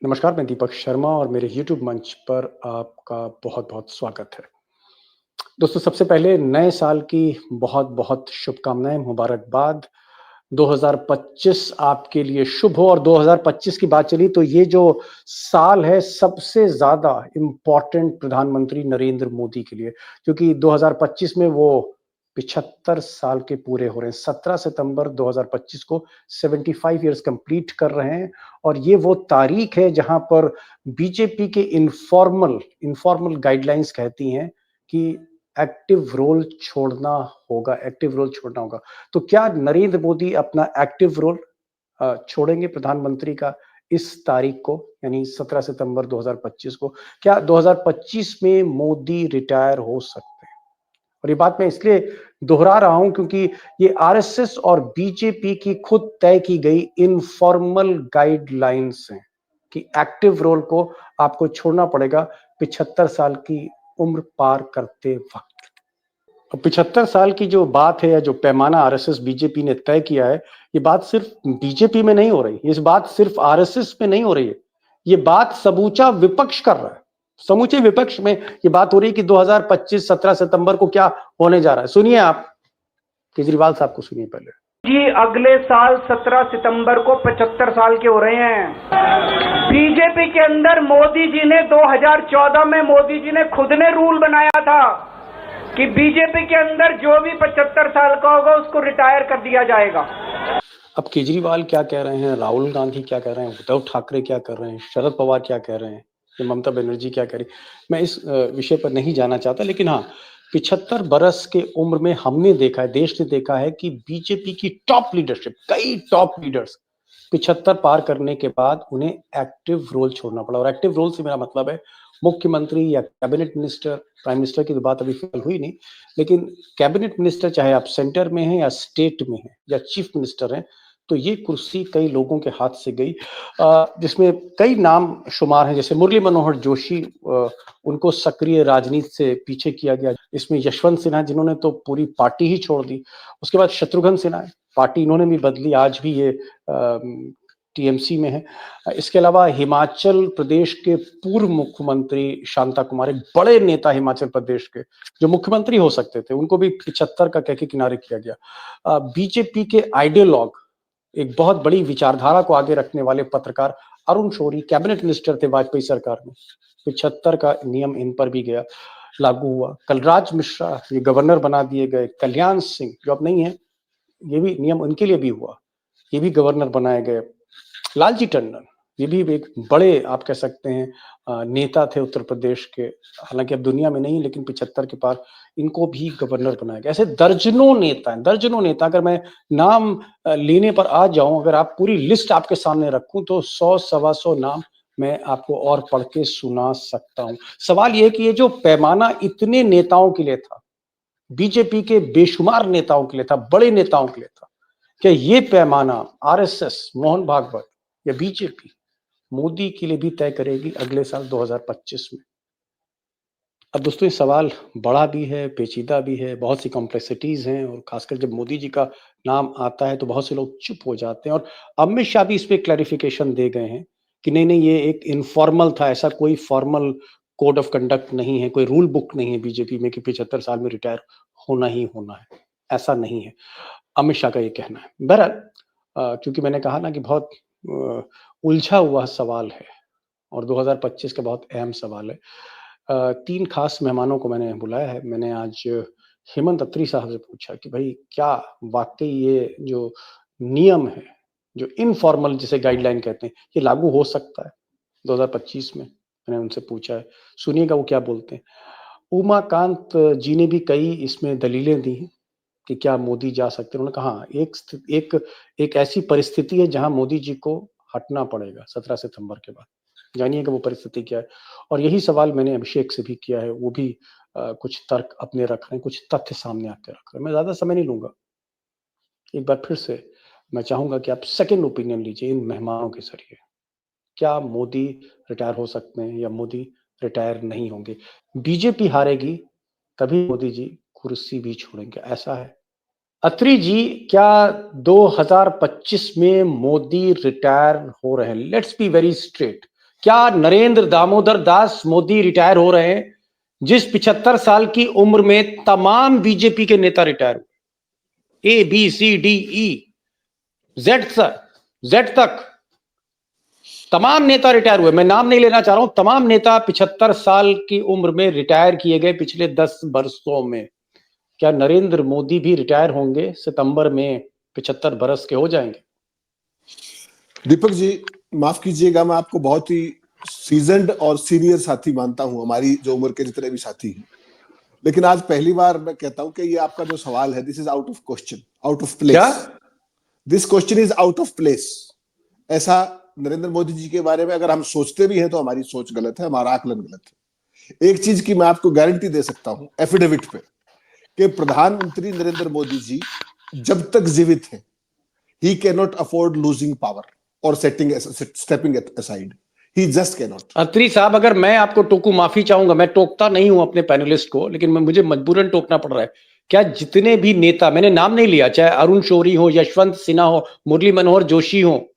नमस्कार, मैं दीपक शर्मा और मेरे YouTube मंच पर आपका बहुत-बहुत स्वागत है। दोस्तों, सबसे पहले नए साल की बहुत-बहुत शुभकामनाएँ, मुबारकबाद। 2025 आपके लिए शुभ हो और 2025 की बात चली तो ये जो साल है सबसे ज़्यादा इम्पोर्टेंट प्रधानमंत्री नरेंद्र मोदी के लिए, क्योंकि 2025 में वो 75 साल के पूरे हो रहे हैं। 17 सितंबर 2025 को 75 इयर्स कंप्लीट कर रहे हैं और ये वो तारीख है जहाँ पर बीजेपी के इन्फॉर्मल इन्फॉर्मल गाइडलाइंस कहती हैं कि एक्टिव रोल छोड़ना होगा। तो क्या नरेंद्र मोदी अपना एक्टिव रोल छोड़ेंगे प्रधानमंत्री का इस तारीख को, यानी 17 सितंबर 2025 को? क्या 2025 में मोदी रिटायर हो सकते हैं? और ये बात मैं इसलिए दोहरा रहा हूं क्योंकि ये आरएसएस और बीजेपी की खुद तय की गई इनफॉर्मल गाइडलाइंस हैं कि एक्टिव रोल को आपको छोड़ना पड़ेगा 75 साल की उम्र पार करते वक्त। 75 साल की जो बात है या जो पैमाना आरएसएस बीजेपी ने तय किया है, ये बात सिर्फ बीजेपी में नहीं हो रही, ये बात सिर्फ आरएसएस में नहीं हो रही है, ये बात समूचा विपक्ष कर रहा है। समूचे विपक्ष में ये बात हो रही है कि 2025 17 सितंबर को क्या होने जा रहा है। सुनिए आप, केजरीवाल साहब को सुनिए पहले। जी, अगले साल 17 सितंबर को 75 साल के हो रहे हैं। बीजेपी के अंदर मोदी जी ने 2014 में मोदी जी ने खुद ने रूल बनाया था कि बीजेपी के अंदर जो भी 75 साल का होगा उसको रिटायर कर दिया जाएगा। अब केजरीवाल क्या कह रहे हैं, राहुल गांधी क्या कह रहे हैं, उद्धव ठाकरे क्या कर रहे हैं, शरद पवार क्या कह रहे हैं, या ममता बनर्जी क्या कह रही है, मैं इस विषय पर नहीं जाना चाहता। लेकिन हाँ, 75 बरस के उम्र में हमने देखा है, देश ने देखा है कि बीजेपी की टॉप लीडरशिप, कई टॉप लीडर्स 75 पार करने के बाद उन्हें एक्टिव रोल छोड़ना पड़ा। और एक्टिव रोल से मेरा मतलब है मुख्यमंत्री या कैबिनेट मिनिस्टर, प्राइम मिनिस्टर की तो बात अभी फिलहाल हुई नहीं, लेकिन कैबिनेट मिनिस्टर चाहे आप सेंटर में हैं या स्टेट में हैं या चीफ मिनिस्टर हैं, तो ये कुर्सी कई लोगों के हाथ से गई, जिसमें कई नाम शुमार हैं, जैसे मुरली मनोहर जोशी, उनको सक्रिय राजनीति से पीछे किया गया। इसमें यशवंत सिन्हा, जिन्होंने तो पूरी पार्टी ही छोड़ दी। उसके बाद शत्रुघ्न सिन्हा, पार्टी इन्होंने भी बदली, आज भी ये टीएमसी में है। इसके अलावा हिमाचल प्रदेश के पूर्व मुख्यमंत्री शांता कुमार, एक बड़े नेता हिमाचल प्रदेश के, जो मुख्यमंत्री हो सकते थे, उनको भी 75 का कह के किनारे किया गया। बीजेपी के आइडियोलॉग, एक बहुत बड़ी विचारधारा को आगे रखने वाले पत्रकार अरुण शौरी, कैबिनेट मिनिस्टर थे वाजपेयी सरकार में, 75 का नियम इन पर भी गया, लागू हुआ। कलराज मिश्रा ये गवर्नर बना दिए गए। कल्याण सिंह जो अब नहीं है, ये भी नियम उनके लिए भी हुआ, ये भी गवर्नर बनाए गए। लालजी टंडन, ये भी एक बड़े, आप कह सकते हैं, नेता थे उत्तर प्रदेश के, हालांकि अब दुनिया में नहीं, लेकिन 75 के पार इनको भी गवर्नर बनाया गया। ऐसे दर्जनों नेता हैं, दर्जनों नेता। अगर मैं नाम लेने पर आ जाऊं, अगर आप पूरी लिस्ट आपके सामने रखूं तो 100 सवा 100 नाम मैं आपको और पढ़ के सुना सकता हूं। सवाल यह कि ये जो पैमाना इतने नेताओं के लिए था, बीजेपी के बेशुमार नेताओं के लिए था, बड़े नेताओं के लिए था, क्या ये पैमाना आरएसएस, मोहन भागवत या बीजेपी मोदी के लिए भी तय करेगी अगले साल 2025 में? अब दोस्तों, ये सवाल बड़ा भी है, पेचीदा भी है, बहुत सी कॉम्प्लेक्सिटीज हैं, और खासकर जब मोदी जी का नाम आता है तो बहुत से लोग चुप हो जाते हैं। और अमित शाह भी इस पे क्लैरिफिकेशन दे गए हैं कि नहीं नहीं, ये एक इनफॉर्मल था, ऐसा कोई फॉर्मल कोड ऑफ कंडक्ट नहीं है, कोई रूल बुक नहीं है बीजेपी में कि 75 साल में रिटायर होना ही होना है, ऐसा नहीं है। अमित शाह का ये कहना है। बहरहाल, क्योंकि मैंने कहा ना कि बहुत उलझा हुआ सवाल है और 2025 का बहुत अहम सवाल है। 3 खास मेहमानों को मैंने बुलाया है। मैंने आज हेमंत अत्री साहब से पूछा कि भाई, क्या वाक़ई ये जो नियम है, जो इनफॉर्मल जिसे गाइडलाइन कहते हैं, ये लागू हो सकता है 2025 में? मैंने उनसे पूछा है, सुनिएगा वो क्या बोलते हैं। उमाकांत जी ने भी कई इसमें दलीलें दी हैं कि क्या मोदी जा सकते हैं। उन्होंने कहा हाँ, एक ऐसी परिस्थिति है जहां मोदी जी को हटना पड़ेगा 17 सितंबर के बाद। जानिएगा वो परिस्थिति क्या है। और यही सवाल मैंने अभिषेक से भी किया है, वो भी कुछ तर्क अपने रख रहे हैं, कुछ तथ्य सामने आके रख रहे हैं। मैं ज्यादा समय नहीं लूंगा, एक बार फिर से मैं चाहूंगा कि आप सेकेंड ओपिनियन लीजिए इन मेहमानों के जरिए। क्या मोदी रिटायर हो सकते हैं या मोदी रिटायर नहीं होंगे? बीजेपी हारेगी तभी मोदी जी कुर्सी भी छोड़ेंगे, ऐसा है? अत्री जी, क्या 2025 में मोदी रिटायर हो रहे हैं? लेट्स बी वेरी स्ट्रेट, क्या नरेंद्र दामोदर दास मोदी रिटायर हो रहे हैं जिस 75 साल की उम्र में तमाम बीजेपी के नेता रिटायर हुए, A B C D E Z तक तमाम नेता रिटायर हुए। मैं नाम नहीं लेना चाह रहा हूं, तमाम नेता 75 साल की उम्र में रिटायर किए गए पिछले 10 वर्षों में। क्या नरेंद्र मोदी भी रिटायर होंगे सितंबर में, 75 बरस के हो जाएंगे? दीपक जी माफ कीजिएगा, मैं आपको बहुत ही सीजन्ड और सीनियर साथी मानता हूं, हमारी जो उम्र के जितने भी साथी हैं, लेकिन आज पहली बार मैं कहता हूं कि ये आपका जो सवाल है, this is out of question, out of place. This question is out of place. ऐसा नरेंद्र मोदी जी के बारे में अगर हम सोचते भी हैं तो हमारी सोच गलत है, हमारा आकलन गलत है। एक चीज की मैं आपको गारंटी दे सकता हूं एफिडेविट पे कि प्रधानमंत्री नरेंद्र मोदी जी जब तक जीवित हैं, he can not afford losing power और stepping aside. He just can not. Atri साहब, अगर मैं आपको टोकू, माफी चाहूंगा, मैं टोकता नहीं हूं अपने पैनलिस्ट को, लेकिन मुझे मजबूरन टोकना पड़ रहा है। क्या जितने भी नेता, मैंने नाम नहीं लिया, चाहे अरुण शौरी हो, यशवंत सिन्हा हो, मुरली मनोहर जोशी हो,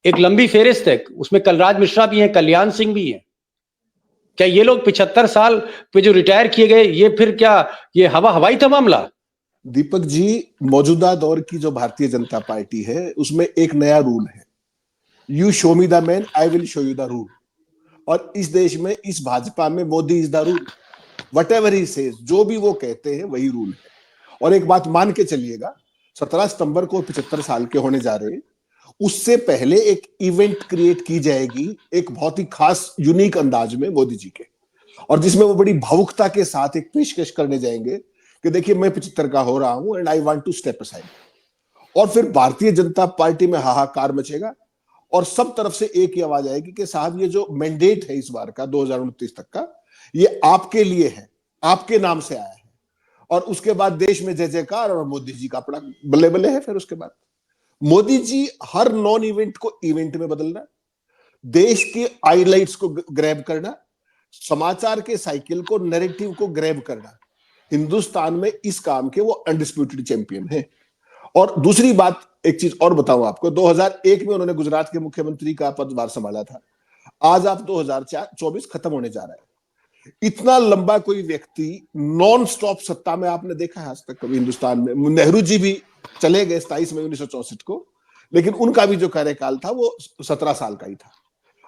एक लंबी फेरिस्त है, उसमें कलराज मिश्रा भी हैं, कल्याण सिंह भी हैं, क्या ये लोग 75 साल पे जो रिटायर किए गए, ये फिर क्या ये हवाई था मामला? दीपक जी, मौजूदा दौर की जो भारतीय जनता पार्टी है उसमें एक नया रूल है, you show me the man, I will show you the rule. और इस देश में, इस भाजपा में, Modi is the rule. What ever he says, जो भी वो कहते हैं वही रूल है। और एक बात मान के चलिएगा, 17 सितंबर को 75 साल के होने जा रहे हैं, उससे पहले एक इवेंट क्रिएट की जाएगी एक बहुत ही खास यूनिक अंदाज में मोदी जी के, और जिसमें वो बड़ी भावुकता के साथ एक पेशकश करने जाएंगे कि देखिए मैं 75 का हो रहा हूं and I want to step aside. और फिर भारतीय जनता पार्टी में हाहाकार मचेगा और सब तरफ से एक ही आवाज आएगी कि साहब ये जो मैंडेट है इस बार का 2029 तक का, ये आपके लिए है, आपके नाम से आया है। और उसके बाद देश में जय जयकार और मोदी जी का अपना बल्ले बल्ले है। फिर उसके बाद मोदी जी हर नॉन इवेंट को इवेंट में बदलना, देश के हाइलाइट्स को ग्रैब करना, समाचार के साइकिल को, नैरेटिव को ग्रैब करना, हिंदुस्तान में इस काम के वो अनडिस्प्यूटेड चैंपियन है। और दूसरी बात, एक चीज और बताऊं आपको, 2001 में उन्होंने गुजरात के मुख्यमंत्री का पदभार संभाला था। आज आप 2024 खत्म होने जा रहा है। इतना लंबा कोई व्यक्ति नॉन स्टॉप सत्ता में आपने देखा है आज तक कभी हिंदुस्तान में? नेहरू जी भी चले गए 27 मई 1964 को, लेकिन उनका भी जो कार्यकाल था वो 17 साल का ही था।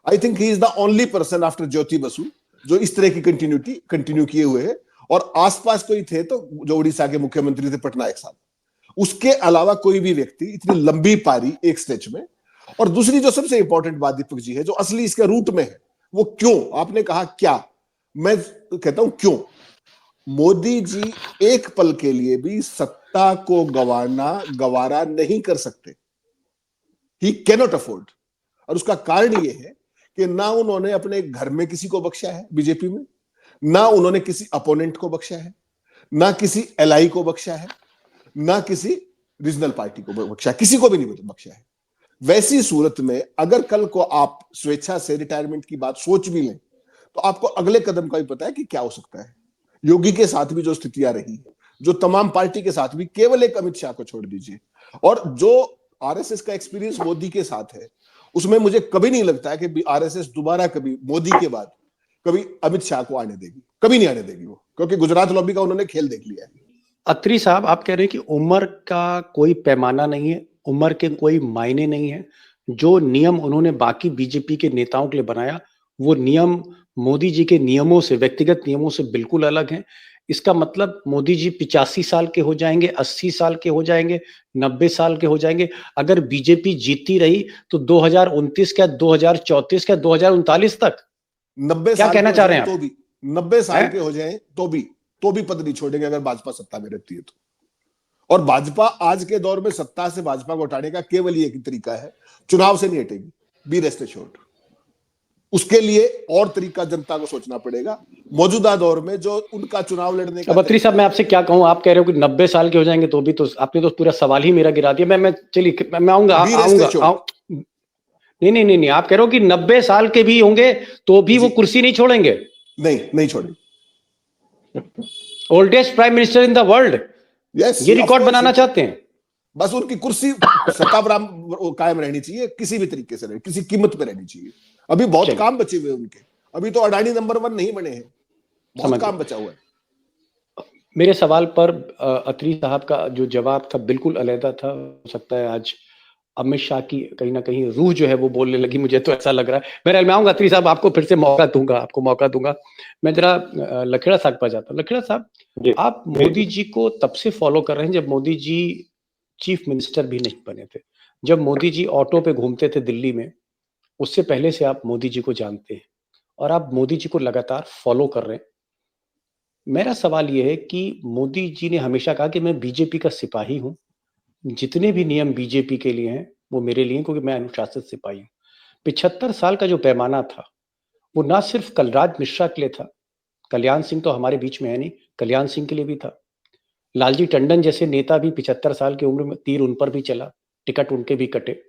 I think he is the only person after Jyoti Basu जो इस तरह की कंटिन्यू किए हुए है। और आसपास कोई थे तो जो उड़ीसा के मुख्यमंत्री थे पटनायक साहब, उसके अलावा कोई भी व्यक्ति इतनी लंबी पारी एक स्टेज में। और दूसरी जो सबसे इंपॉर्टेंट बात दीपक जी है, जो असली इसके रूट में है, वो क्यों, आपने कहा क्या, मैं कहता हूं क्यों। मोदी जी एक पल के लिए भी सत्ता को गवारा नहीं कर सकते। ही कैन नॉट अफोर्ड। और उसका कारण यह है कि ना उन्होंने अपने घर में किसी को बख्शा है बीजेपी में, ना उन्होंने किसी अपोनेंट को बख्शा है, ना किसी एलआई को बख्शा है, ना किसी रीजनल पार्टी को बख्शा, किसी को भी नहीं बख्शा है। वैसी सूरत में अगर कल को आप स्वेच्छा से रिटायरमेंट की बात सोच भी लें तो आपको अगले कदम का भी पता है कि क्या हो सकता है। योगी के साथ भी जो स्थितियां रही, जो तमाम पार्टी के साथ भी, केवल एक अमित शाह को छोड़ दीजिए, और जो आरएसएस का एक्सपीरियंस मोदी के साथ है, उसमें मुझे कभी नहीं लगता है कि आरएसएस दोबारा कभी मोदी के बाद कभी अमित शाह को आने देगी, कभी नहीं आने देगी वो, क्योंकि गुजरात लॉबी का उन्होंने खेल देख लिया है। अत्री साहब, आप कह रहे हैं कि उम्र का कोई पैमाना नहीं है, उम्र के कोई मायने नहीं है। जो नियम उन्होंने बाकी बीजेपी के नेताओं के लिए बनाया, वो नियम मोदी जी के नियमों से, व्यक्तिगत नियमों से बिल्कुल अलग हैं। इसका मतलब मोदी जी 85 साल के हो जाएंगे, 80 साल के हो जाएंगे, 90 साल के हो जाएंगे। अगर बीजेपी जीती रही तो 2029 क्या, 2034 क्या, 2039 तक 90 क्या कहना चाह रहे हैं तो भी 90 साल के हो जाए तो भी पद नहीं छोड़ेंगे अगर भाजपा सत्ता में रहती है तो। और भाजपा आज के दौर में सत्ता से भाजपा को हटाने का केवल ही एक तरीका है, चुनाव से नहीं हटेगी, बी रेस्ट एश्योर्ड। उसके लिए और तरीका जनता को सोचना पड़ेगा। मौजूदा दौर में जो उनका चुनाव लड़ने का, बत्री साहब मैं आपसे क्या कहूं, आप कह रहे हो कि 90 साल के हो जाएंगे तो भी, तो आपने तो पूरा सवाल ही मेरा गिरा दिया। मैं चलिए मैं आऊंगा। नहीं, आप कह रहे हो कि 90 साल के भी होंगे तो भी वो कुर्सी नहीं छोड़ेंगे? नहीं छोड़ेंगे। Oldest prime minister in the world, ये रिकॉर्ड बनाना चाहते हैं। बस उनकी कुर्सी सत्ता पर कायम रहनी चाहिए, किसी भी तरीके से, किसी कीमत पे रहनी चाहिए। अभी बहुत चलिए। काम बचे हुए हैं उनके, अभी तो अडानी नंबर 1 नहीं बने हैं, बहुत समझ काम गया। बचा हुआ है। मेरे सवाल पर अत्री साहब का जो जवाब था बिल्कुल अलग था। हो सकता है आज अमित शाह की कहीं ना कहीं रूह जो है वो बोलने लगी, मुझे तो ऐसा लग रहा है। मैं आऊंगा अत्री साहब, आपको फिर से मौका दूंगा, आपको मौका दूंगा। मैं जरा लखेड़ा साहब पर जाता हूँ। लखेड़ा साहब, जी आप मोदी जी को तब से फॉलो कर रहे हैं जब मोदी जी चीफ मिनिस्टर भी नहीं बने थे, जब मोदी जी ऑटो पे घूमते थे दिल्ली में, उससे पहले से आप मोदी जी को जानते हैं और आप मोदी जी को लगातार फॉलो कर रहे हैं। मेरा सवाल यह है कि मोदी जी ने हमेशा कहा कि मैं बीजेपी का सिपाही हूं, जितने भी नियम बीजेपी के लिए हैं वो मेरे लिए हैं, क्योंकि मैं अनुशासित सिपाही हूं। 75 साल का जो पैमाना था वो ना सिर्फ कलराज मिश्रा के लिए था, कल्याण सिंह तो हमारे बीच में है नहीं, कल्याण सिंह के लिए भी था। लालजी टंडन जैसे नेता भी 75 साल की उम्र में तीर उन पर भी चला, टिकट उनके भी कटे।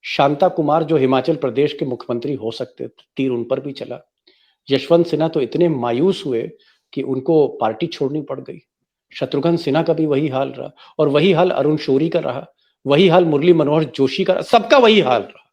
शांता कुमार जो हिमाचल प्रदेश के मुख्यमंत्री हो सकते थे, तीर उन पर भी चला। यशवंत सिन्हा तो इतने मायूस हुए कि उनको पार्टी छोड़नी पड़ गई। शत्रुघ्न सिन्हा का भी वही हाल रहा, और वही हाल अरुण शौरी का रहा, वही हाल मुरली मनोहर जोशी का, सबका वही हाल रहा।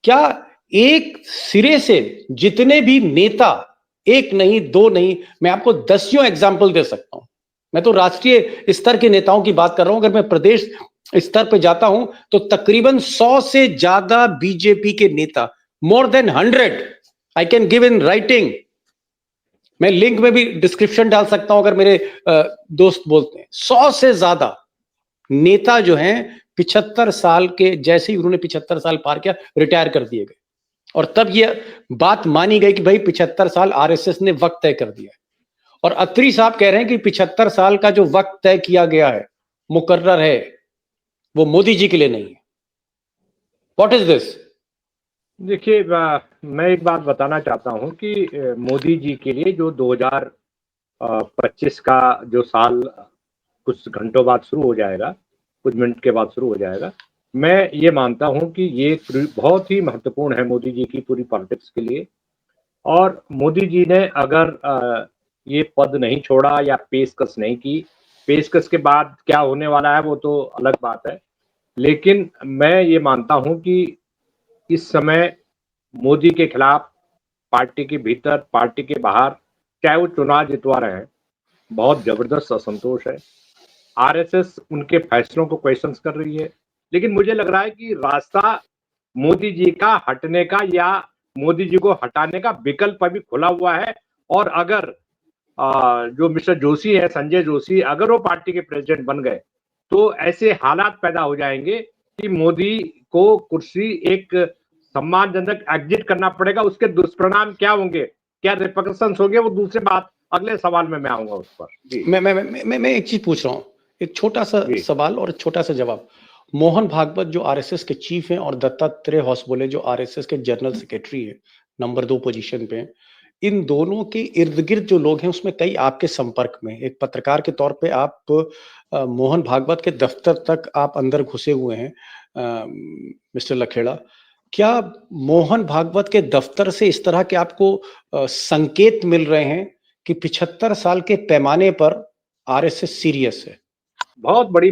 क्या एक सिरे से जितने भी नेता, एक नहीं दो नहीं, मैं आपको दसियों एग्जाम्पल दे सकता हूं। मैं तो राष्ट्रीय स्तर के नेताओं की बात कर रहा हूं, अगर मैं प्रदेश स्तर पे जाता हूं तो तकरीबन 100 से ज्यादा बीजेपी के नेता, more than 100, I can give in writing, मैं लिंक में भी डिस्क्रिप्शन डाल सकता हूं अगर मेरे दोस्त बोलते हैं। 100 से ज्यादा नेता जो हैं 75 साल के, जैसे ही उन्होंने 75 साल पार किया रिटायर कर दिए गए, और तब यह बात मानी गई कि भाई 75 साल आरएसएस ने वक्त तय कर दिया है। और अत्री साहब कह रहे हैं कि 75 साल का जो वक्त तय किया गया है, मुकर्रर है, वो मोदी जी के लिए नहीं है। What is this? देखिए, मैं एक बात बताना चाहता हूं कि मोदी जी के लिए जो 2025 का जो साल कुछ घंटों बाद शुरू हो जाएगा, कुछ मिनट के बाद शुरू हो जाएगा, मैं ये मानता हूं कि ये बहुत ही महत्वपूर्ण है मोदी जी की पूरी पॉलिटिक्स के लिए। और मोदी जी ने अगर ये पद नहीं छोड़ा या पेशकश नहीं की, पेशकश के बाद क्या होने वाला है वो तो अलग बात है, लेकिन मैं ये मानता हूं कि इस समय मोदी के खिलाफ पार्टी के भीतर, पार्टी के बाहर, चाहे वो चुनाव जितवा रहे हैं, बहुत जबरदस्त असंतोष है। आरएसएस उनके फैसलों को क्वेश्चन कर रही है, लेकिन मुझे लग रहा है कि रास्ता मोदी जी का हटने का या मोदी जी को हटाने का विकल्प अभी खुला हुआ है। और अगर जो मिस्टर जोशी है, संजय जोशी, अगर वो पार्टी के प्रेसिडेंट बन गए तो ऐसे हालात पैदा हो जाएंगे कि मोदी को कुर्सी एक सम्मानजनक एग्जिट करना पड़ेगा। उसके दुष्परिणाम क्या होंगे, क्या रिपरकशंस होंगे, वो दूसरी बात, अगले सवाल में मैं आऊंगा उस पर। जी, मैं एक चीज पूछ रहा हूं, एक छोटा सा सवाल और छोटा सा जवाब। मोहन भागवत जो आरएसएस के चीफ हैं और दत्तात्रेय होसबोले जो आरएसएस के जनरल सेक्रेटरी हैं, नंबर 2 पोजीशन पे हैं, इन दोनों के इर्द गिर्द जो लोग हैं उसमें कई आपके संपर्क में, एक पत्रकार के तौर पे आप मोहन भागवत के दफ्तर तक आप अंदर घुसे हुए हैं। मिस्टर लखेड़ा, क्या मोहन भागवत के दफ्तर से इस तरह के आपको संकेत मिल रहे हैं कि 75 साल के पैमाने पर आरएसएस सीरियस है? बहुत बड़ी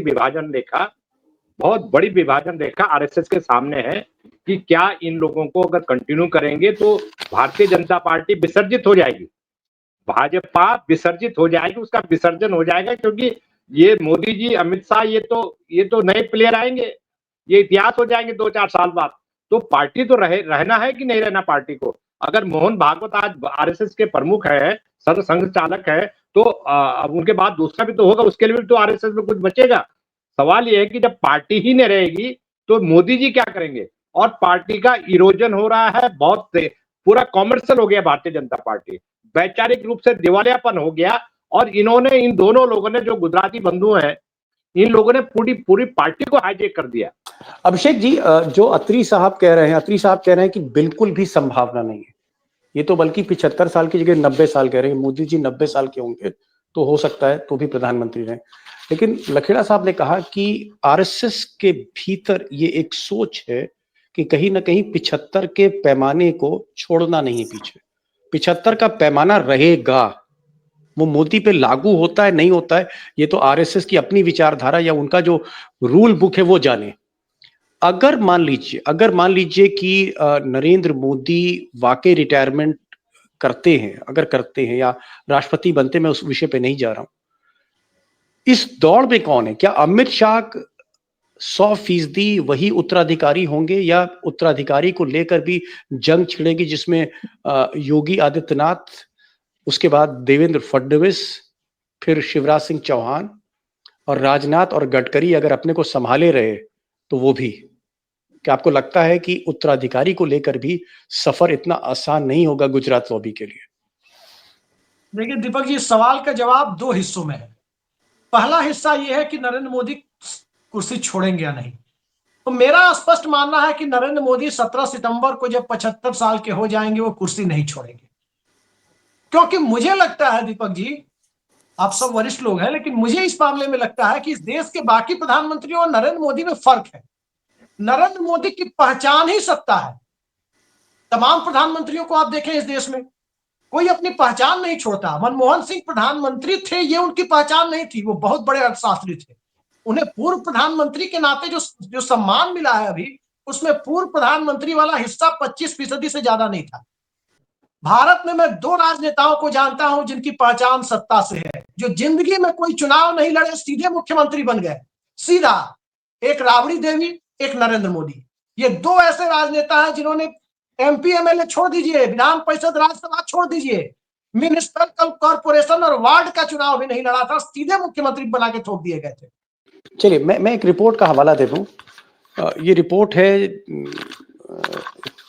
विभाजन रेखा आरएसएस के सामने है कि क्या इन लोगों को अगर कंटिन्यू करेंगे तो भारतीय जनता पार्टी विसर्जित हो जाएगी, भाजपा विसर्जित हो जाएगी, उसका विसर्जन हो जाएगा। क्योंकि ये मोदी जी, अमित शाह, ये तो नए प्लेयर आएंगे, ये इतिहास हो जाएंगे 2-4 साल बाद। तो पार्टी तो रहना है कि नहीं रहना पार्टी को। अगर मोहन भागवत आज आरएसएस के प्रमुख है, सरसंघ चालक है, तो अब उनके बाद दूसरा भी तो होगा, उसके लिए भी तो आरएसएस में कुछ बचेगा। सवाल यह है कि जब पार्टी ही नहीं रहेगी तो मोदी जी क्या करेंगे। और पार्टी का इरोजन हो रहा है, बहुत पूरा कॉमर्शियल हो गया भारतीय जनता पार्टी, वैचारिक रूप से दिवालियापन हो गया। और इन्होंने, इन दोनों लोगों ने, जो गुजराती बंधु हैं, इन लोगों ने पूरी पार्टी को हाईजेक कर दिया। अभिषेक जी, जो अत्री साहब कह रहे हैं कि बिल्कुल भी संभावना नहीं है, ये तो बल्कि 75 साल की जगह 90 साल कह रहे हैं। मोदी जी 90 साल के होंगे तो हो सकता है तो भी प्रधानमंत्री रहे। लेकिन लखेड़ा साहब ने कहा कि आरएसएस के भीतर ये एक सोच है कि कहीं ना कहीं 75 के पैमाने को छोड़ना नहीं, पीछे 75 का पैमाना रहेगा। वो मोदी पे लागू होता है नहीं होता है, ये तो आरएसएस की अपनी विचारधारा या उनका जो रूल बुक है वो जाने। अगर मान लीजिए कि नरेंद्र मोदी वाकई रिटायरमेंट करते हैं या राष्ट्रपति बनते, मैं उस विषय पे नहीं जा रहा हूं। इस दौड़ में कौन है? क्या अमित शाह 100% वही उत्तराधिकारी होंगे, या उत्तराधिकारी को लेकर भी जंग छिड़ेगी, जिसमें योगी आदित्यनाथ, उसके बाद देवेंद्र फडणवीस, फिर शिवराज सिंह चौहान और राजनाथ और गडकरी अगर अपने को संभाले रहे तो वो भी? क्या आपको लगता है कि उत्तराधिकारी को लेकर भी सफर इतना आसान नहीं होगा गुजरात लॉबी के लिए? देखिए दीपक जी, इस सवाल का जवाब दो हिस्सों में है। पहला हिस्सा यह है कि नरेंद्र मोदी कुर्सी छोड़ेंगे या नहीं। तो मेरा स्पष्ट मानना है कि नरेंद्र मोदी 17 सितंबर को जब 75 साल के हो जाएंगे वो कुर्सी नहीं छोड़ेंगे। क्योंकि मुझे लगता है दीपक जी, आप सब वरिष्ठ लोग हैं, लेकिन मुझे इस मामले में लगता है कि इस देश के बाकी प्रधानमंत्रियों और नरेंद्र मोदी में फर्क है। नरेंद्र मोदी की पहचान ही सत्ता है। तमाम प्रधानमंत्रियों को आप देखें इस देश में, कोई अपनी पहचान नहीं छोड़ता। मनमोहन सिंह प्रधानमंत्री थे, ये उनकी पहचान नहीं थी, वो बहुत बड़े अर्थशास्त्री थे। उन्हें पूर्व प्रधानमंत्री के नाते जो सम्मान मिला है अभी, उसमें पूर्व प्रधानमंत्री वाला हिस्सा 25% से ज्यादा नहीं था। भारत में मैं दो राजनेताओं को जानता हूं जिनकी पहचान सत्ता से है, जो जिंदगी में कोई चुनाव नहीं लड़े, सीधे मुख्यमंत्री बन गए, सीधा। एक राबड़ी देवी, एक नरेंद्र मोदी। ये दो ऐसे राजनेता हैं जिन्होंने MP MLA छोड़ दीजिए, विधान परिषद राज्यसभा छोड़ दीजिए, म्युनिसिपल कॉर्पोरेशन और वार्ड का चुनाव भी नहीं लड़ा था, सीधे मुख्यमंत्री बना के थोप दिए गए थे। चलिए, मैं एक रिपोर्ट का हवाला दे दूं। ये रिपोर्ट है,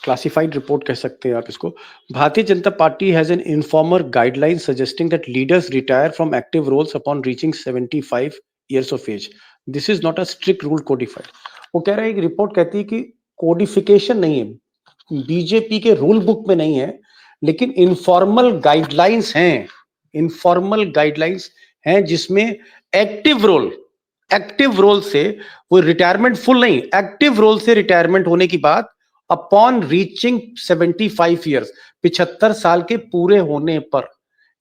क्लासिफाइड रिपोर्ट कह सकते हैं आप इसको। Bharatiya Janata Party has an informal guideline suggesting that leaders retire from active roles upon reaching 75 years of age. This is not a strict rule codified. वो कह रहा है, एक रिपोर्ट कहती है कि कोडिफिकेशन नहीं है, बीजेपी के रूल बुक में नहीं है, लेकिन इनफॉर्मल गाइडलाइंस हैं जिसमें एक्टिव रोल से वो रिटायरमेंट फुल नहीं, एक्टिव रोल से रिटायरमेंट होने की बात अपॉन रीचिंग 75 ईयर्स, 75 साल के पूरे होने पर।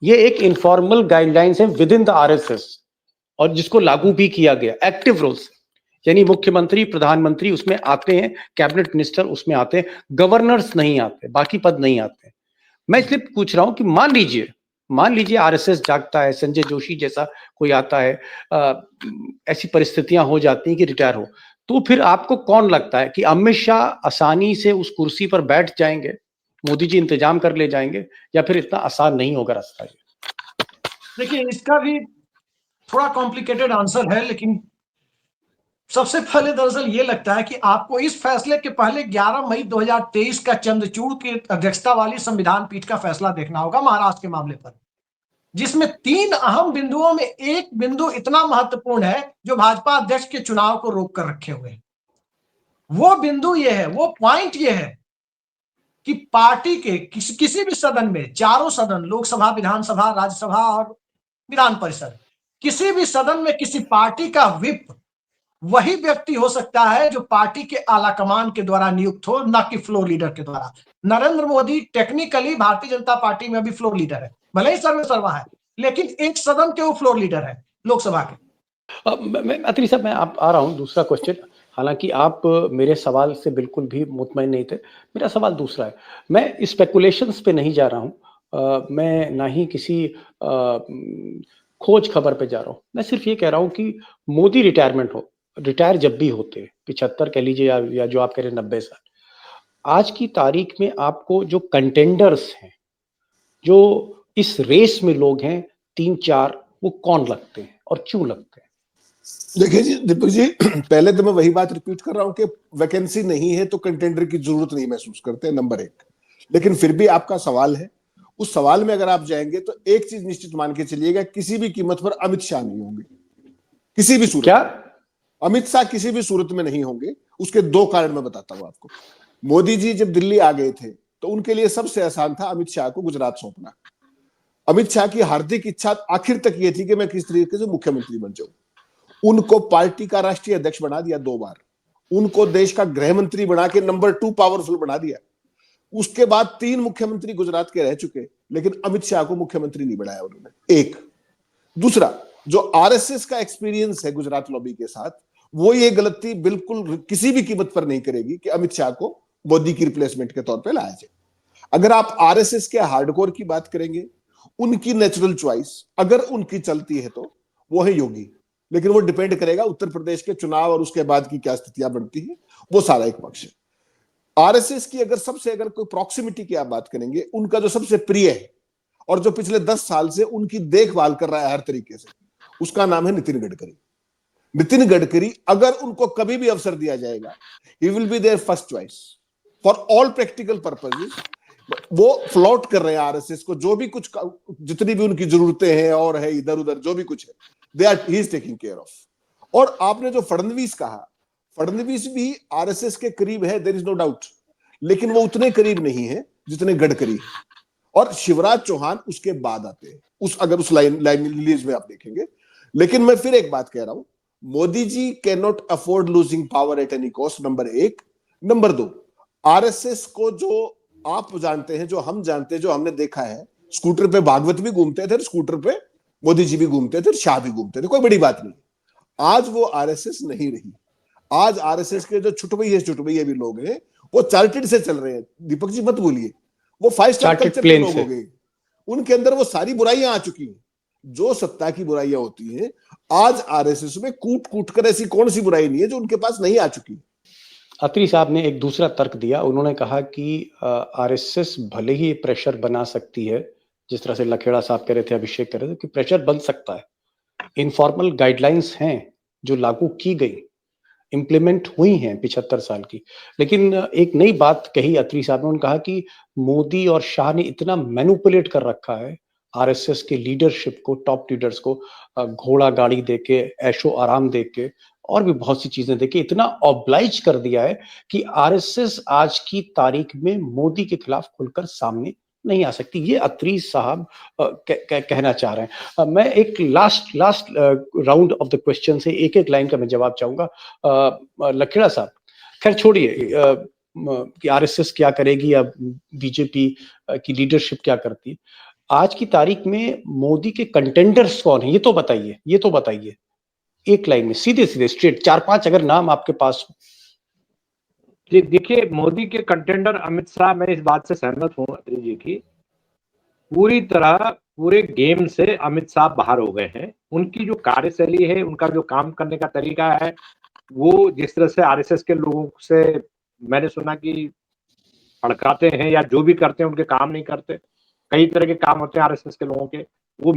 ये एक इनफॉर्मल गाइडलाइंस है विद इन द RSS, और जिसको लागू भी किया गया एक्टिव रोल्स, यानी मुख्यमंत्री, प्रधानमंत्री उसमें आते हैं, कैबिनेट मिनिस्टर उसमें आते हैं, गवर्नर्स नहीं आते, बाकी पद नहीं आते। मैं इसलिए पूछ रहा हूं कि मान लीजिए RSS जागता है, संजय जोशी जैसा कोई आता है, ऐसी परिस्थितियां हो जाती हैं कि रिटायर हो, तो फिर आपको कौन लगता है कि अमित शाह आसानी से उस कुर्सी पर बैठ जाएंगे, मोदी जी इंतजाम कर ले जाएंगे, या फिर इतना आसान नहीं होगा रास्ता? देखिए, इसका भी थोड़ा कॉम्प्लिकेटेड आंसर है, लेकिन सबसे पहले दरअसल ये लगता है कि आपको इस फैसले के पहले 11 मई 2023 का चंद्रचूड़ की अध्यक्षता वाली संविधान पीठ का फैसला देखना होगा महाराष्ट्र के मामले पर, जिसमें 3 अहम बिंदुओं में एक बिंदु इतना महत्वपूर्ण है जो भाजपा अध्यक्ष के चुनाव को रोक कर रखे हुए हैं। वो बिंदु ये है, वो पॉइंट ये है कि पार्टी के किसी भी सदन में, चारों सदन, लोकसभा, विधानसभा, राज्यसभा और विधान परिषद, किसी भी सदन में किसी पार्टी का व्हिप वही व्यक्ति हो सकता है जो पार्टी के आला कमान के द्वारा नियुक्त हो, ना कि फ्लोर लीडर के द्वारा। नरेंद्र मोदी टेक्निकली भारतीय जनता पार्टी में भी फ्लोर लीडर है, भले ही सर्वेसर्वा है, लेकिन एक सदन के वो फ्लोर लीडर है लोकसभा के। अत्री साहब, मैं आप आ रहा हूं दूसरा क्वेश्चन। हालांकि आप मेरे सवाल से बिल्कुल भी मुतमईन नहीं थे, मेरा सवाल दूसरा है। मैं स्पेकुलेशंस पे नहीं जा रहा हूं, मैं ना ही किसी खोज खबर पे जा रहा हूं। मैं सिर्फ ये कह रहा हूं कि मोदी रिटायर जब भी होते, 75 कह लीजिए या जो आप कह रहे हैं 90 साल, आज की तारीख में आपको जो कंटेंडर्स हैं, जो इस रेस में लोग हैं 3-4, वो कौन लगते हैं और क्यों लगते हैं? देखिए जी दीपक जी, पहले तो मैं वही बात रिपीट कर रहा हूं कि वैकेंसी नहीं है तो कंटेंडर की जरूरत नहीं महसूस करते, नंबर 1। लेकिन फिर भी आपका सवाल है, उस सवाल में अगर आप जाएंगे तो एक चीज निश्चित मान के चलिएगा, किसी भी कीमत पर अमित शाह नहीं होंगे, किसी भी सूरत। क्या अमित शाह किसी भी सूरत में नहीं होंगे? उसके 2 कारण मैं बताता हूं आपको। मोदी जी जब दिल्ली आ गए थे तो उनके लिए सबसे आसान था अमित शाह को गुजरात सौंपना। अमित शाह की हार्दिक इच्छा आखिर तक ये थी कि मैं किस तरीके से मुख्यमंत्री बन जाऊं। उनको पार्टी का राष्ट्रीय अध्यक्ष बना दिया 2 बार, उनको देश का गृह मंत्री बना के नंबर 2 पावरफुल बना दिया। उसके बाद 3 मुख्यमंत्री गुजरात के रह चुके, लेकिन अमित शाह को मुख्यमंत्री नहीं बनाया उन्होंने। एक दूसरा, जो RSS का एक्सपीरियंस है गुजरात लॉबी के साथ, वो ये गलती बिल्कुल किसी भी कीमत पर नहीं करेगी कि अमित शाह को मोदी की रिप्लेसमेंट के तौर पे लाया जाए। अगर आप आरएसएस के हार्डकोर की बात करेंगे, उनकी नेचुरल चॉइस अगर उनकी चलती है तो वो है योगी, लेकिन वो डिपेंड करेगा उत्तर प्रदेश के चुनाव और उसके बाद की क्या स्थितियां बनती है, वो सारा एक पक्ष है। आरएसएस की अगर कोई प्रॉक्सिमिटी की आप बात करेंगे, उनका जो सबसे प्रिय है और जो पिछले 10 साल से उनकी देखभाल कर रहा है हर तरीके से, उसका नाम है नितिन गडकरी। नितिन गडकरी अगर उनको कभी भी अवसर दिया जाएगा, he will be their first choice for all practical purposes. वो फ्लॉट कर रहे हैं आरएसएस को, जो भी कुछ जितनी भी उनकी जरूरतें हैं और है इधर उधर जो भी कुछ है, they are he is taking care of. और आपने जो फडणवीस कहा, फडणवीस भी आरएसएस के करीब है, देयर इज नो डाउट, लेकिन वो उतने करीब नहीं है जितने गडकरी है। और शिवराज चौहान उसके बाद आते हैं, अगर उस लाइन रिलीज में आप देखेंगे। लेकिन मैं फिर एक बात कह रहा हूं, Modi ji can not afford losing power at any cost, number 1। Number 2, RSS को जो आप जानते हैं, जो हम जानते हैं, जो हमने देखा है, स्कूटर पे भागवत भी घूमते थे, स्कूटर पे मोदी जी भी घूमते थे, शाह भी घूमते थे, कोई बड़ी बात नहीं। आज वो आरएसएस नहीं रही। आज आरएसएस के जो छुटभैया भी लोग हैं, वो चार्टेड से चल रहे हैं। दीपक जी मत बोलिए, वो 5 स्टार कल्चर के लोग हो गए, उनके अंदर वो सारी बुराइयां आ चुकी हैं जो सत्ता की बुराइयां होती हैं। आज आरएसएस में कूट कूट कर ऐसी कौन सी बुराई नहीं है जो उनके पास नहीं आ चुकी। अत्री साहब ने एक दूसरा तर्क दिया, उन्होंने कहा कि आरएसएस भले ही प्रेशर बना सकती है, जिस तरह से लखेड़ा साहब कह रहे थे, अभिषेक कह रहे थे कि प्रेशर बन सकता है, इनफॉर्मल गाइडलाइंस हैं जो लागू की गई, इंप्लीमेंट हुई हैं 75 साल की। लेकिन एक नई बात कही अत्री साहब ने, उन्होंने कहा कि मोदी और शाह ने इतना मैनिपुलेट कर रखा है आरएसएस के लीडरशिप को, टॉप लीडर्स को, घोड़ा गाड़ी देके, ऐशो आराम देके और भी बहुत सी चीजें देके इतना ऑब्लाइज कर दिया है कि आरएसएस आज की तारीख में मोदी के खिलाफ खुलकर सामने नहीं आ सकती। ये अत्री साहब कहना चाह रहे हैं। मैं एक last round of the question से एक एक लाइन का मैं जवाब चाहूंगा। लखेड़ा साहब, खैर छोड़िए कि आरएसएस क्या करेगी या बीजेपी की लीडरशिप क्या करती है, आज की तारीख में मोदी के कंटेंडर्स कौन है, ये तो बताइए एक लाइन में, सीधे स्ट्रेट 4-5 अगर नाम आपके पास हो। जी देखिए, मोदी के कंटेंडर अमित शाह, मैं इस बात से सहमत हूं अत्री जी की, पूरी तरह पूरे गेम से अमित शाह बाहर हो गए हैं। उनकी जो कार्यशैली है, उनका जो काम करने का तरीका है, वो जिस तरह से आरएसएस के लोगों से मैंने सुना कि भड़काते हैं या जो भी करते हैं, उनके काम नहीं करते। कई तरह के काम होते हैं आरएसएस के लोगों के, वो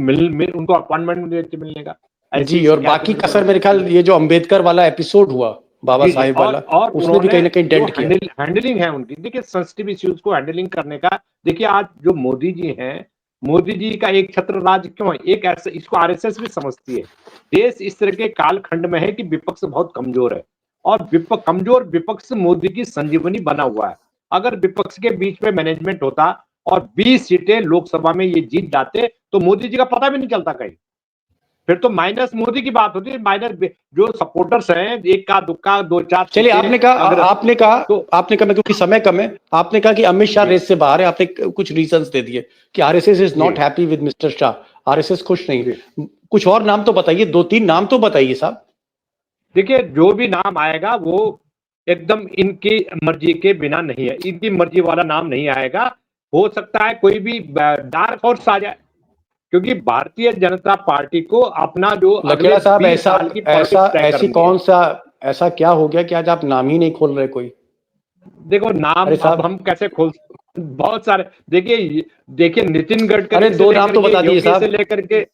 उनको अपॉइंटमेंट देते मिलने का जी। और बाकी कसर मेरे ख्याल ये जो अंबेडकर वाला एपिसोड हुआ, बाबा साहिब वाला, और उसने भी कहीं ना कहीं डेंट किया। हैंडलिंग है उनकी, देखिए सेंसिटिव इश्यूज को हैंडलिंग करने का। देखिए आज जो मोदी जी हैं, मोदी जी का एक छत्र राज क्यों है, एक ऐसा, इसको आरएसएस भी समझती है। देश इस तरह के कालखंड में है कि विपक्ष बहुत कमजोर है, और कमजोर विपक्ष मोदी की संजीवनी बना हुआ है। अगर विपक्ष के बीच में मैनेजमेंट होता और 20 सीटें लोकसभा में ये जीत जाते, तो मोदी जी का पता भी नहीं चलता कहीं। फिर तो माइनस मोदी की बात होती है, माइनस जो सपोर्टर्स हैं, एक का दुक्का 2-4। चलिए, आपने कहा मैं, क्योंकि समय कम है, आपने कहा कि अमित शाह रेस से बाहर है, आपने कुछ रीजंस दे दिए कि RSS is not happy with mister Shah, RSS खुश नहीं है। कुछ और नाम तो बताइए, 2-3 नाम तो बताइए साहब। देखिए, जो भी नाम आएगा वो एकदम इनकी मर्जी के बिना नहीं है, इनकी मर्जी वाला नाम नहीं आएगा। हो सकता है कोई भी डार्क हॉर्स आ जाए, क्योंकि भारतीय जनता पार्टी को अपना जो लखेड़ा साहब, ऐसा क्या हो गया कि आज आप नाम ही नहीं खोल रहे कोई? देखो नाम अब हम कैसे खोल, बहुत सारे, देखिए नितिन गडकरी, 2 नाम तो बता दिए साहब। से लेकर के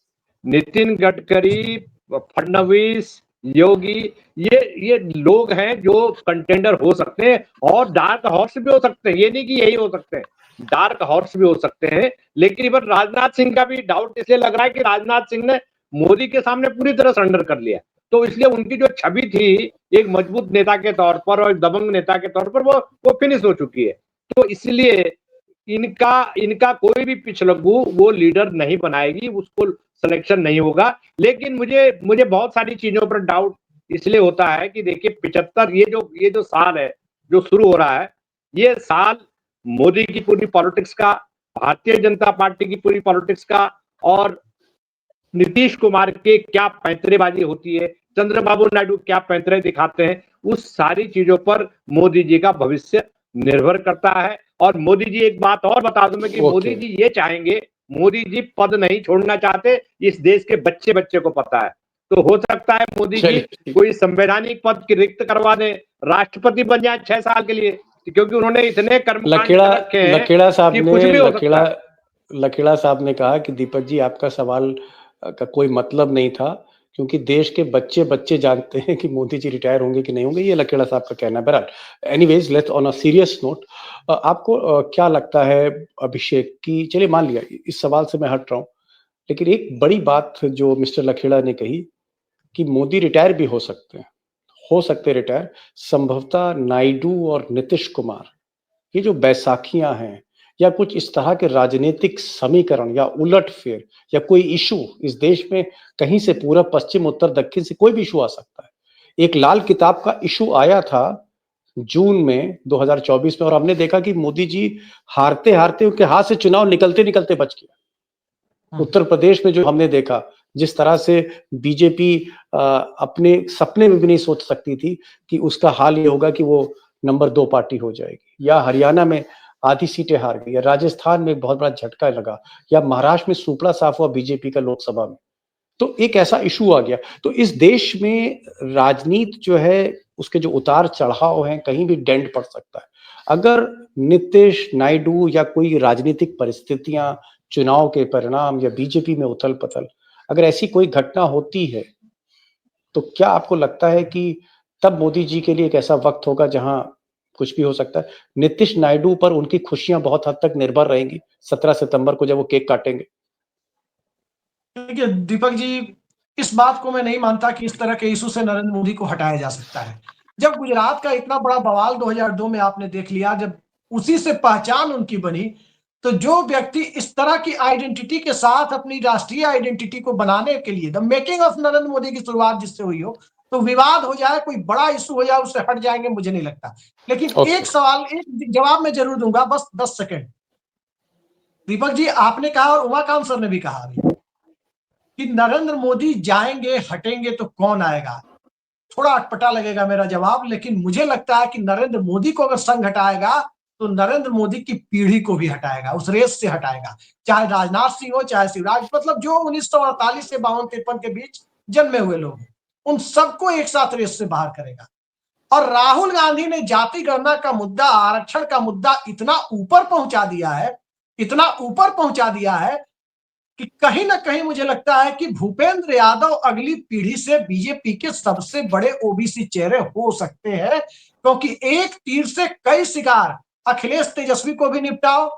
नितिन गडकरी, फडणवीस, योगी, ये लोग हैं जो कंटेंडर हो सकते हैं, और डार्क हॉर्स भी हो सकते हैं। ये नहीं कि यही हो सकते हैं, डार्क हॉर्स भी हो सकते हैं। लेकिन इधर राजनाथ सिंह का भी डाउट इसलिए लग रहा है कि राजनाथ सिंह ने मोदी के सामने पूरी तरह सरेंडर कर लिया, तो इसलिए उनकी जो छवि थी एक मजबूत नेता के तौर पर और दबंग नेता के तौर पर, वो फिनिश हो चुकी है। तो इसलिए इनका कोई भी पिछलग्गू वो लीडर नहीं बनाएगी, उसको सिलेक्शन नहीं होगा। लेकिन मुझे बहुत सारी चीजों पर डाउट इसलिए होता है कि देखिए 75 ये जो साल है जो शुरू हो रहा है, ये साल मोदी की पूरी पॉलिटिक्स का, भारतीय जनता पार्टी की पूरी पॉलिटिक्स का, और नीतीश कुमार के क्या पैंतरेबाजी होती है, चंद्रबाबू नायडू क्या पैंतरे दिखाते हैं, उस सारी चीजों पर मोदी जी का भविष्य निर्भर करता है। और मोदी जी, एक बात और बता दूं मैं कि मोदी जी ये चाहेंगे, मोदी जी पद नहीं छोड़ना चाहते, इस देश के बच्चे बच्चे को पता है। तो हो सकता है मोदी जी कोई संवैधानिक पद की रिक्त करवा दें, राष्ट्रपति बन जाए 6 साल के लिए, क्योंकि उन्होंने इतने कर्मकांड कर रखे हैं कि कुछ भी हो सकता है। लखेड़ा साहब ने कहा कि दीपक जी, आपका सवाल का कोई मतलब नहीं था, क्योंकि देश के बच्चे बच्चे जानते हैं कि मोदी जी रिटायर होंगे कि नहीं होंगे। ये लखेड़ा साहब का कहना है। बहरहाल anyways, let's on a serious note, आपको क्या लगता है अभिषेक की, चलिए मान लिया इस सवाल से मैं हट रहा हूँ, लेकिन एक बड़ी बात जो मिस्टर लखेड़ा ने कही कि मोदी रिटायर भी हो सकते हैं, हो सकते रिटायर, संभवतः नायडू और नीतीश कुमार, ये जो बैसाखियां हैं या कुछ इस तरह के राजनीतिक समीकरण या उलटफेर या कोई इशू इस देश में, कहीं से पूरब पश्चिम उत्तर दक्षिण से कोई भी इशू आ सकता है। एक लाल किताब का इशू आया था जून में 2024 में, और हमने देखा कि मोदी जी हारते हारते उनके हाथ से चुनाव निकलते निकलते बच गया। उत्तर प्रदेश में जो हमने देखा, जिस तरह से बीजेपी अपने सपने में भी नहीं सोच सकती थी कि उसका हाल ये होगा कि वो नंबर 2 पार्टी हो जाएगी, या हरियाणा में आधी सीटें हार गई, या राजस्थान में एक बहुत बड़ा झटका लगा, या महाराष्ट्र में सुपड़ा साफ हुआ बीजेपी का लोकसभा में। तो एक ऐसा इशू आ गया। तो इस देश में राजनीति जो है, उसके जो उतार चढ़ाव हैं, कहीं भी डेंट पड़ सकता है। अगर नीतीश, नायडू या कोई राजनीतिक परिस्थितियां, चुनाव के परिणाम या बीजेपी में उथल पथल, अगर ऐसी कोई घटना होती है, तो क्या आपको लगता है कि तब मोदी जी के लिए एक ऐसा वक्त होगा जहां कुछ भी हो सकता है? नीतीश नायडू पर उनकी खुशियां बहुत हद तक निर्भर रहेंगी 17 सितंबर को जब वो केक काटेंगे। देखिए दीपक जी, इस बात को मैं नहीं मानता कि इस तरह के इशू से नरेंद्र मोदी को हटाया जा सकता है। जब गुजरात का इतना बड़ा बवाल 2002 में आपने देख लिया, जब उसी से पहचान उनकी बनी, तो जो व्यक्ति इस तरह की आइडेंटिटी के साथ अपनी राष्ट्रीय आइडेंटिटी को बनाने के लिए, the making of Narendra Modi की शुरुआत जिससे हुई हो, तो विवाद हो जाए, कोई बड़ा इशू हो जाए, उससे हट जाएंगे, मुझे नहीं लगता। लेकिन एक सवाल, एक जवाब मैं जरूर दूंगा, बस 10 सेकेंड। दीपक जी, आपने कहा और उमाकांत सर ने भी कहा अभी कि नरेंद्र मोदी जाएंगे, हटेंगे तो कौन आएगा। थोड़ा अटपटा लगेगा मेरा जवाब, लेकिन मुझे लगता है कि नरेंद्र मोदी को अगर संघ हटाएगा तो नरेंद्र मोदी की पीढ़ी को भी हटाएगा, उस रेस से हटाएगा। चाहे राजनाथ सिंह हो, चाहे शिवराज, मतलब जो 1948 से 52-53 के बीच जन्मे हुए लोग, उन सबको एक साथ रेस से बाहर करेगा। और राहुल गांधी ने जाति गणना का मुद्दा, आरक्षण का मुद्दा इतना ऊपर पहुंचा दिया है, इतना ऊपर पहुंचा दिया है कि कहीं ना कहीं मुझे लगता है कि भूपेंद्र यादव अगली पीढ़ी से बीजेपी के सबसे बड़े ओबीसी चेहरे हो सकते हैं, क्योंकि एक तीर से कई शिकार, अखिलेश तेजस्वी को भी निपटाओ,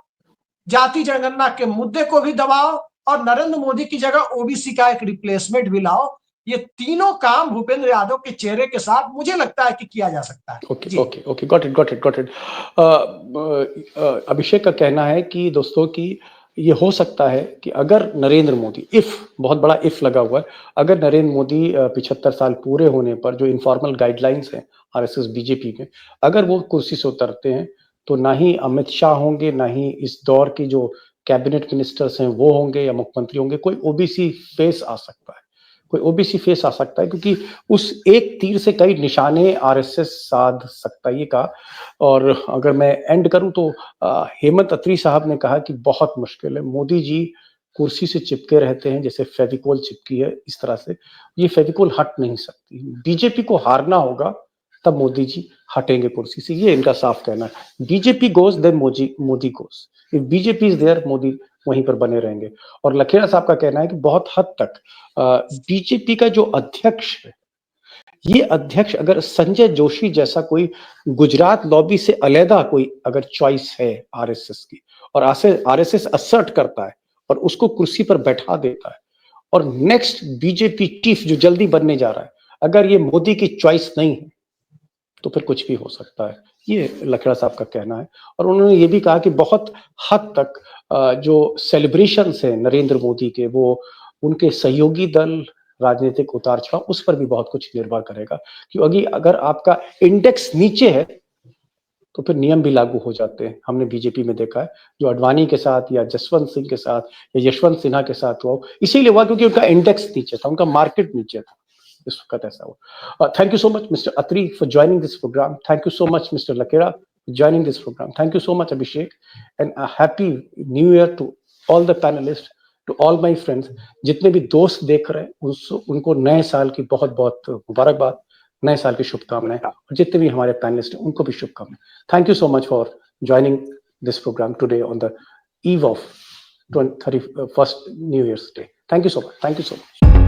जाति जनगणना के मुद्दे को भी दबाओ, और नरेंद्र मोदी की जगह ओबीसी का एक रिप्लेसमेंट भी लाओ। ये तीनों काम भूपेंद्र यादव के चेहरे के साथ मुझे लगता है कि किया जा सकता है। Okay, got it. अभिषेक का कहना है कि दोस्तों की ये हो सकता है कि अगर नरेंद्र मोदी, बहुत बड़ा इफ लगा हुआ है, अगर नरेंद्र मोदी 75 साल पूरे होने पर जो इनफॉर्मल गाइडलाइंस हैं आरएसएस बीजेपी में, अगर वो कुर्सी से उतरते हैं, तो ना ही अमित शाह होंगे, ना ही इस दौर की जो कैबिनेट मिनिस्टर्स हैं वो होंगे या मुख्यमंत्री होंगे, कोई ओबीसी फेस आ सकता है, क्योंकि उस एक तीर से कई निशाने आरएसएस साध सकता है, ये कहा। और अगर मैं एंड करूं तो हेमंत अत्री साहब ने कहा कि बहुत मुश्किल है, मोदी जी कुर्सी से चिपके रहते हैं जैसे फेविकोल चिपकी है, इस तरह से ये फेविकोल हट नहीं सकती। बीजेपी को हारना होगा, तब मोदी जी हटेंगे कुर्सी से, ये इनका साफ कहना है। BJP goes then Modi goes, if BJP is there, Modi वहीं पर बने रहेंगे। और लखेड़ा साहब का कहना है कि बहुत हद तक बीजेपी का जो अध्यक्ष है, ये अध्यक्ष अगर संजय जोशी जैसा कोई गुजरात लॉबी से अलहदा कोई अगर चॉइस है आरएसएस की, और आरएसएस असर्ट करता है और उसको कुर्सी पर बैठा देता है, और नेक्स्ट बीजेपी चीफ जो जल्दी बनने जा रहा है, अगर ये मोदी की चॉइस नहीं है, तो फिर कुछ भी हो सकता है, ये लखेड़ा साहब का कहना है। और उन्होंने ये भी कहा कि बहुत हद तक जो सेलिब्रेशंस हैं नरेंद्र मोदी के, वो उनके सहयोगी दल, राजनीतिक उतार चढ़ाव, उस पर भी बहुत कुछ निर्भर करेगा। क्योंकि अगर आपका इंडेक्स नीचे है तो फिर नियम भी लागू हो जाते हैं। हमने बीजेपी में देखा है, जो अडवाणी के साथ या जसवंत सिंह के साथ या यशवंत सिन्हा के साथ हुआ, इसीलिए हुआ क्योंकि उनका इंडेक्स नीचे था, उनका मार्केट नीचे था। इस वक्त ऐसा हुआ। Thank you so much mister Atri for joining this programme, thank you so much mister Lakra joining this programme, thank you so much Abhishek, and happy new year to all the panellist, to all my friends. जितने भी दोस्त देख रहे हैं उनको नए साल की बहुत बहुत मुबारकबाद, नए साल की शुभकामनाएं, और जितने भी हमारे पैनलिस्ट हैं उनको भी शुभकामनाएं। Thank you so much for joining this programme today on the eve of 31st New Year's Day. Thank you so much. Thank you so much.